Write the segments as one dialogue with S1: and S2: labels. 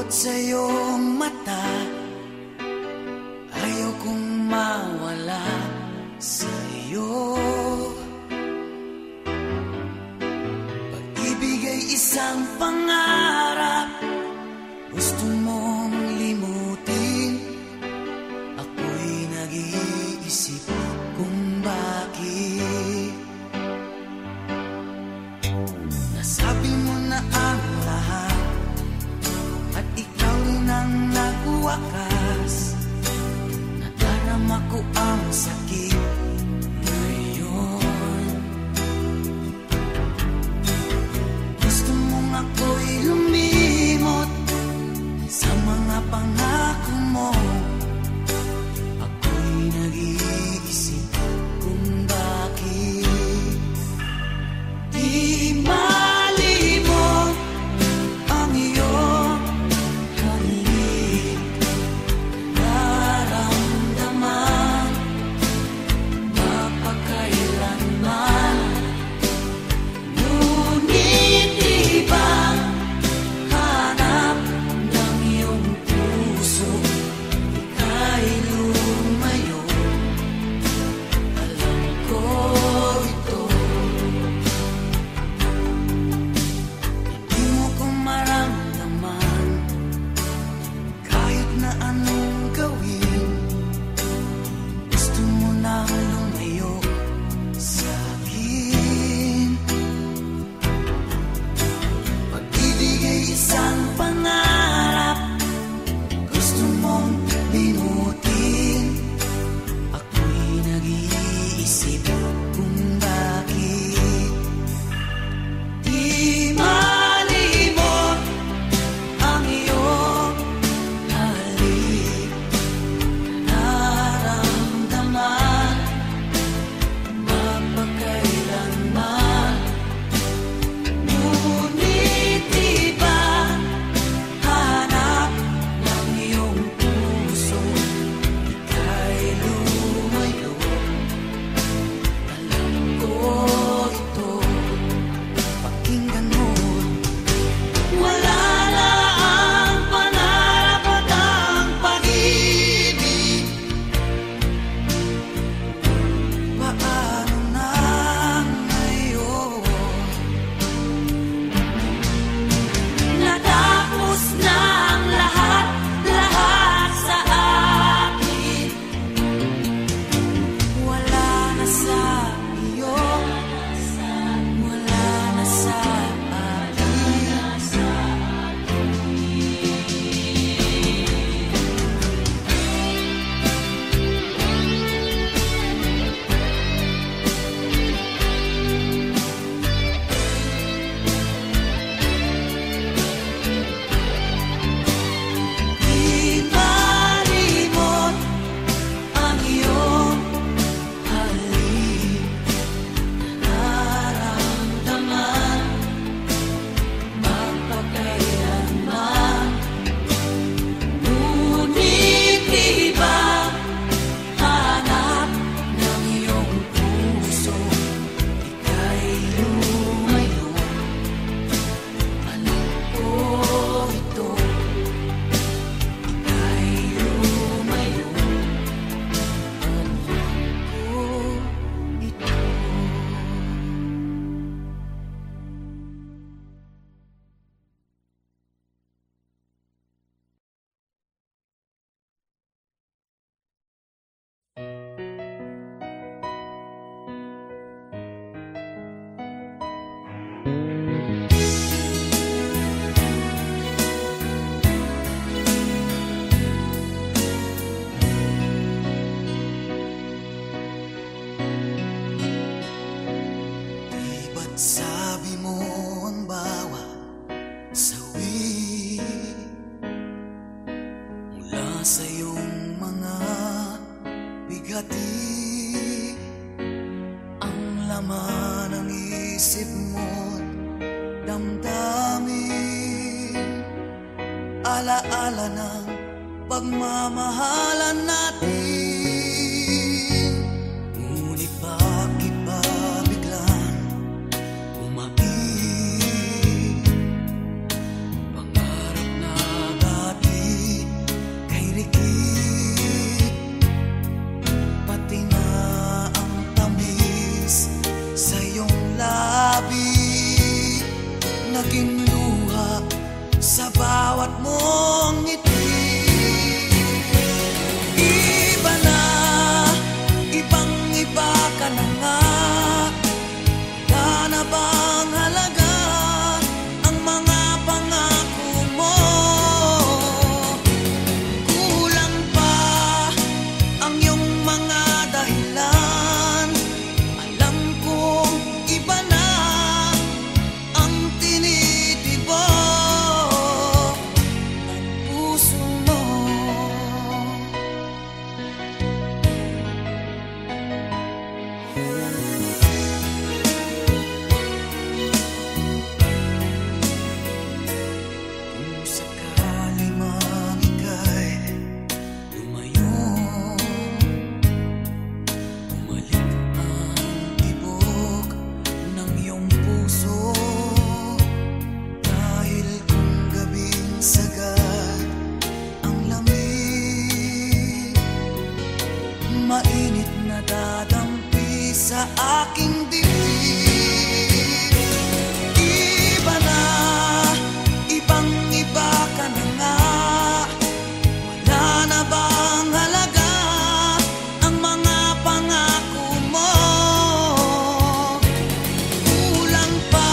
S1: sa iyong mata, ayaw kong mawala sa iyo. Pag-ibig ay isang pangarap, gusto mong limutin. Ako'y nag-iisip kung bakit. Nasabi mo na ang lahat at ikaw rin ang nagwakas. Nadarama ko ang sakit ngayon. Gusto mong ako'y lumimot sa mga pangako mo. Ako'y nag-iisip kung bakit. Di malimot ang iyong halik, nararamdaman mapakailanman. Ngunit ibang hanap ng iyong puso, ika'y lumayo. Alam ko ito. Hindi mo ko maramdaman kahit na anong gawin. Gusto mo na lumayo sa akin. Pag-ibig ay isang pangarap, gusto mong limutin. Ako'y nag-iisip kung bakit. Di malimot ang iyong halik, nararamdaman mapakailanman. Ngunit iba hanap ng iyong puso, ika'y lumayo. Alam ko ito. Pakinggan mo, wala na ang pangarap at ang pag-ibig. Paano na ngayon? Natapos na ang lahat, lahat sa akin. Wala na sa iyo, wala na sa akin. Di malimot ang iyong halik, nararamdaman mapakailanman. Ngunit iba hanap ng iyong puso, ika'y lumayo. Alam ko ito. Ika'y lumayo. Alam ko ito. Di ba't sabi mo ang bawat sawi mula sa iyong mga bigati, ang laman ng isip mo't damdamin, alaala ng pagmamahalan natin. Ngunit bakit ba biglang umaib? Pangarap na mong ngiti. Iba na, ibang-iba ka na nga. Wala na bang halaga ang mga pangako mo? Kulang pa ang iyong mga dahilan. Alam kong iba na ang tinitibok ng puso mo. Kung sakali mang ika'y lumayo, bumalik ang tibok ng iyong puso. Dahil kung gabing sagad ang lamig, mainit na dadampi sa aking dibdib. Iba na, ibang-iba ka na nga. Wala na bang halaga ang mga pangako mo? Kulang pa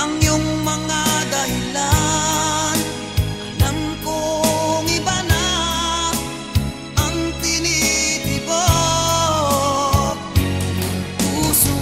S1: ang iyong mga dahilan. Alam kong iba na ang tinitibok ng puso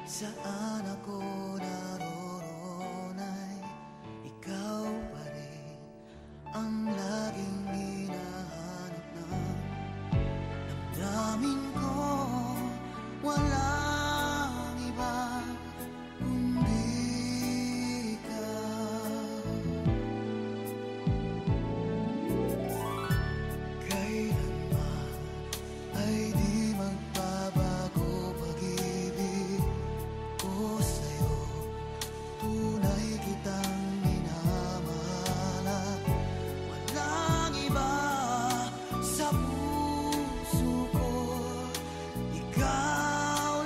S1: Saan ako naroon ay ikaw pa rin ang laging hinahanap ng damdamin ko. Walang iba kundi ikaw. Kailanman ay di magbabago pag-ibig ko sa'yo. Tunay kitang minamahal at walang iba sa puso ko. Ikaw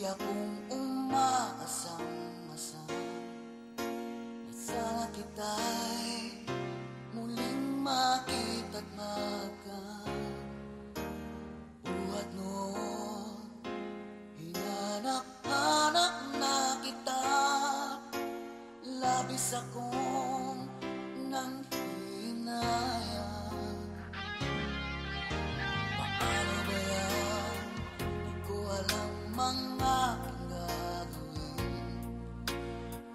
S1: akong umaasang-asang na sana kita'y muling makita't magkabuhat noon. Hinanap-hanap na kita, labis akong nang hinayang. Paano ba yan? Di ko alam mga gagawin.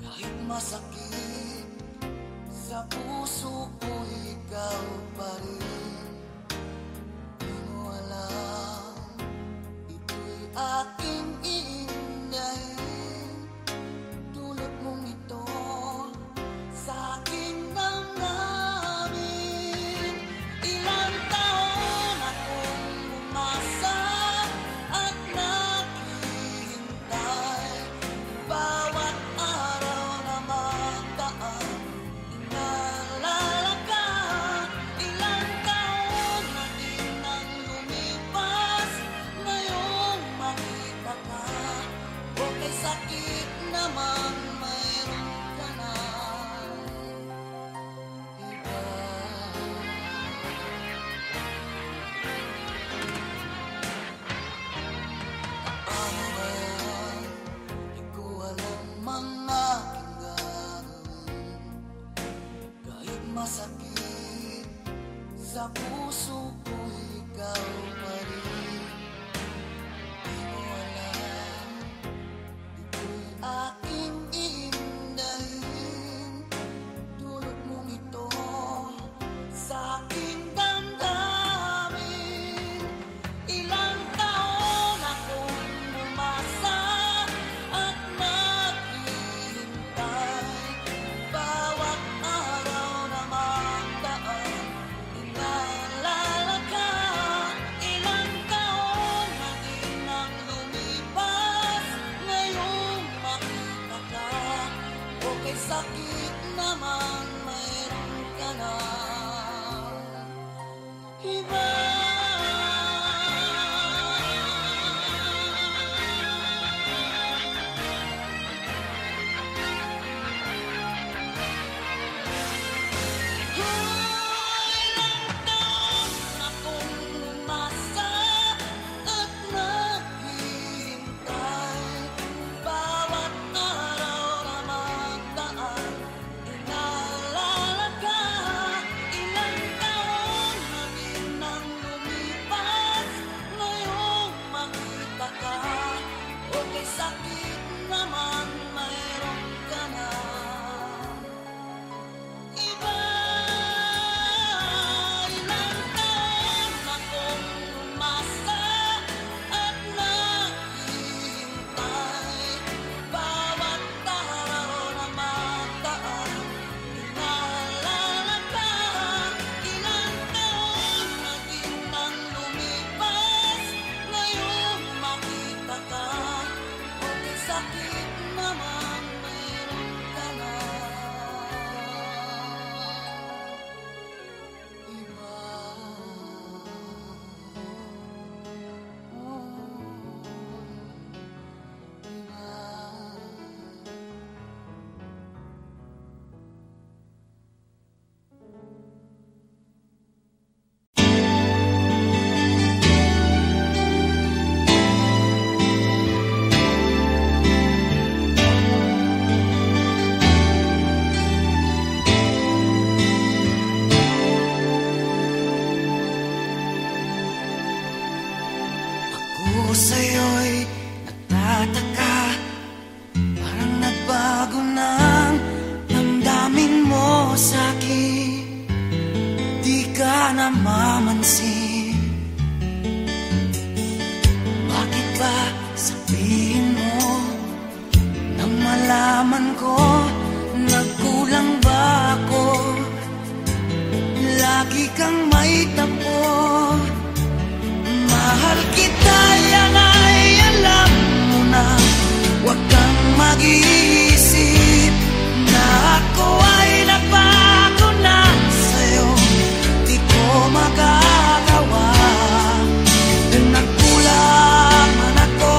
S1: Kahit masakit sa puso ko, ikaw pa rin. Di mo alam, ito'y aking iindahin. Dulot mong ito sa aking damdamin. Ilang taon akong umasa at naghihintay. Bawat araw na magdaan, inaalala ka. Ilang taon na din ang lumipas, ngayong makita ka. Okay, sakit naman, mayroon ka na iba. Paano ba yan? Di ko alam mga gagawin. Kahit masakit sa puso ko, ikaw pa rin. Di mo alam, ito'y aking iindahin. Dulot mong ito sa aking damdamin. Ilang taon akong umasa at naghihintay. Bawat araw na magdaan, inaalala ka. Ilang taon na din ang lumipas, ngayong makita ka. Okay, sakit naman, mayroon ka na iba. Ilang taon akong umasa at naghihintay. Bawat araw na magdaan, inaalala ka. Ilang taon na din ang lumipas, ngayong makita ka. Okay, sakit naman, mayroon ka na iba. Ilang taon akong umasa at naghihintay. Bawat araw na magdaan, inaalala ka. Ilang taon na din ang lumipas, ngayong makita ka. Okay, sakit naman, mayroon ka na iba. Ako sa'yo'y nagtataka, parang nagbago ng damdamin mo sa'kin. Di ka namamansin. Bakit ba sabihin mo nang malaman ko nagkulang ba ako? Lagi kang may tapo. Mahal kita, yan ay alam mo na. Huwag kang mag-iisip na ako ay nagbago na sa'yo. Di ko magagawa. Kung nagkulang man ako,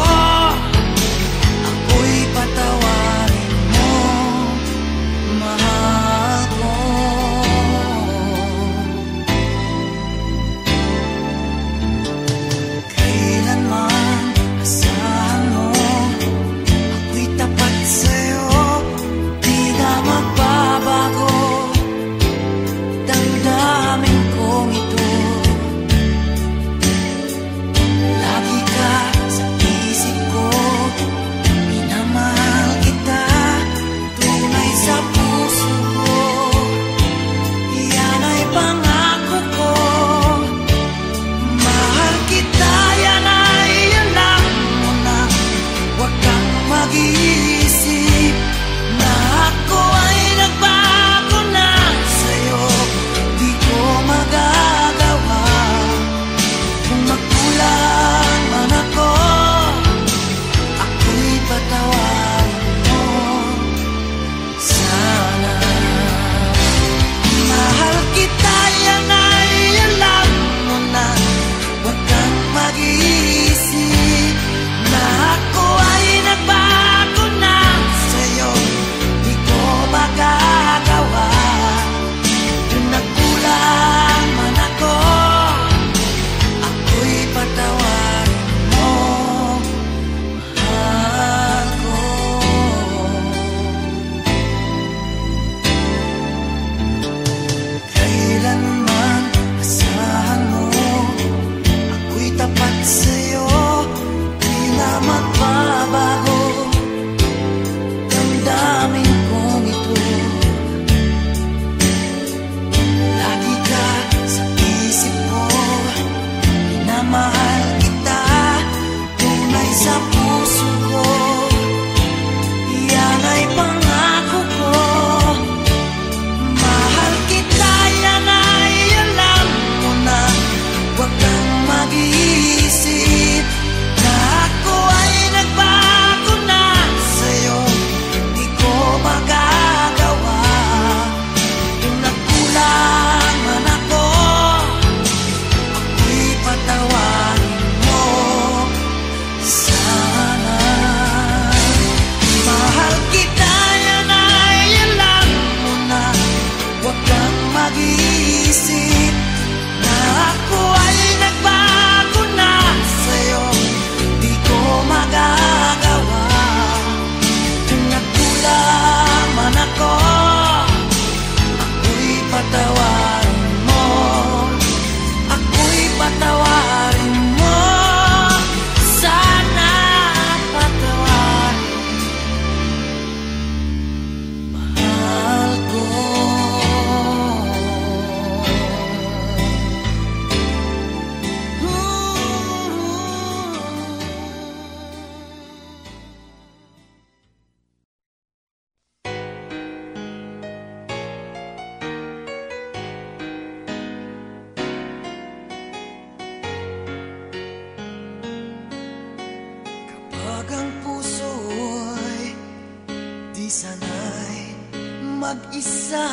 S1: mag-isa,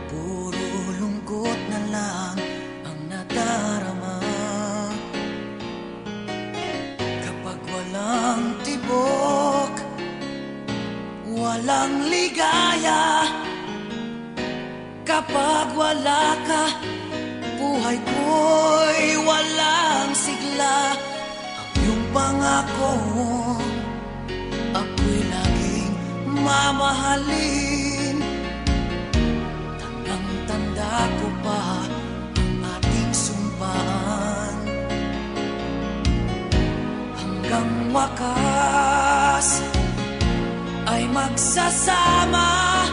S1: puro lungkot na lang ang nadarama. Kapag walang tibok, walang ligaya, kapag wala ka, buhay ko'y walang sigla. Ang iyong pangako, ako'y laging mamahalin. Tandang-tanda ko pa ang ating sumpaan. Hanggang wakas ay magsasama,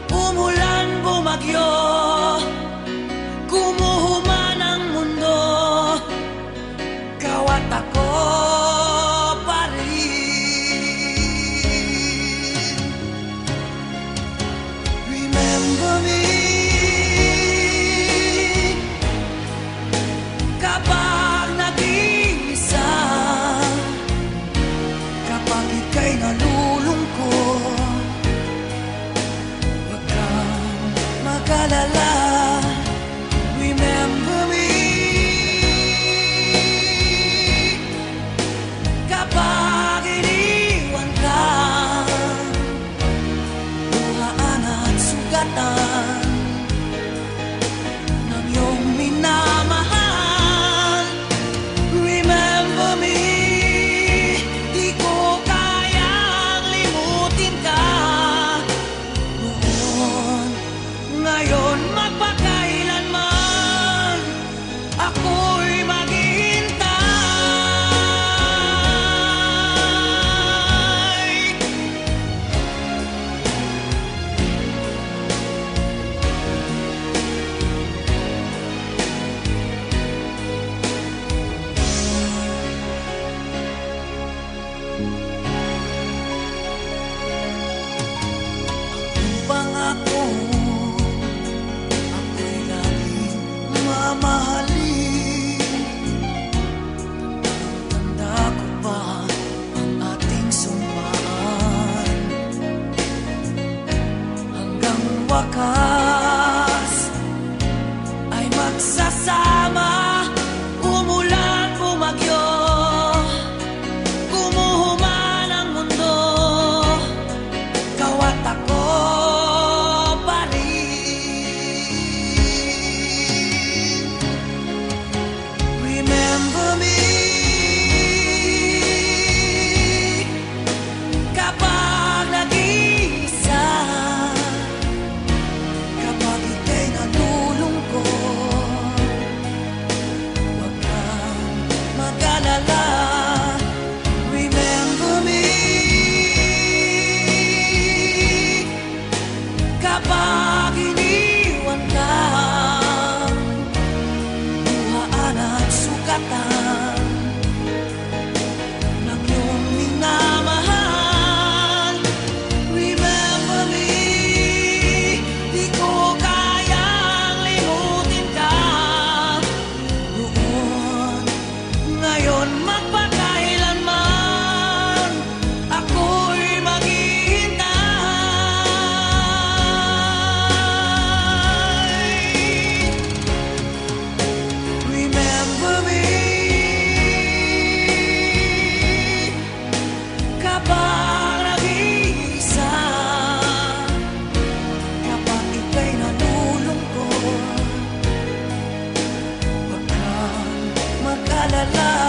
S1: umulan, bumagyo, gumuhuman ang mundo, ikaw at ako pa rin. Remember me kapag nag-iisa, kapag ika'y nalulungkot, huwag kang mag-alala. Remember me kapag iniwan ka, luhaan at sugatan ng iyong minamahal. Remember me, di ko kayang limutin ka. Noon, ngayon, magpakailanman, ako'y maghihintay. Ang pangako, ako'y laging mamahalin. Tanda ko pa ang ating sumpaan. Hanggang wakas ay magsasama, umulan, bumagyo, gumuhuman ang mundo, ikaw at ako pa rin. Remember me kapag nag-iisa, kapag ika'y nalulungkot, huwag kang mag-alala. Remember me kapag iniwan ka, luhaan at sugatan ng iyong minamahal. Remember me, di ko kayang limutin ka. Noon, ngayon, magpakailanman, ako'y maghihintay. Remember me kapag nag-iisa, kapag ika'y nalulungkot, huwag kang mag-alala.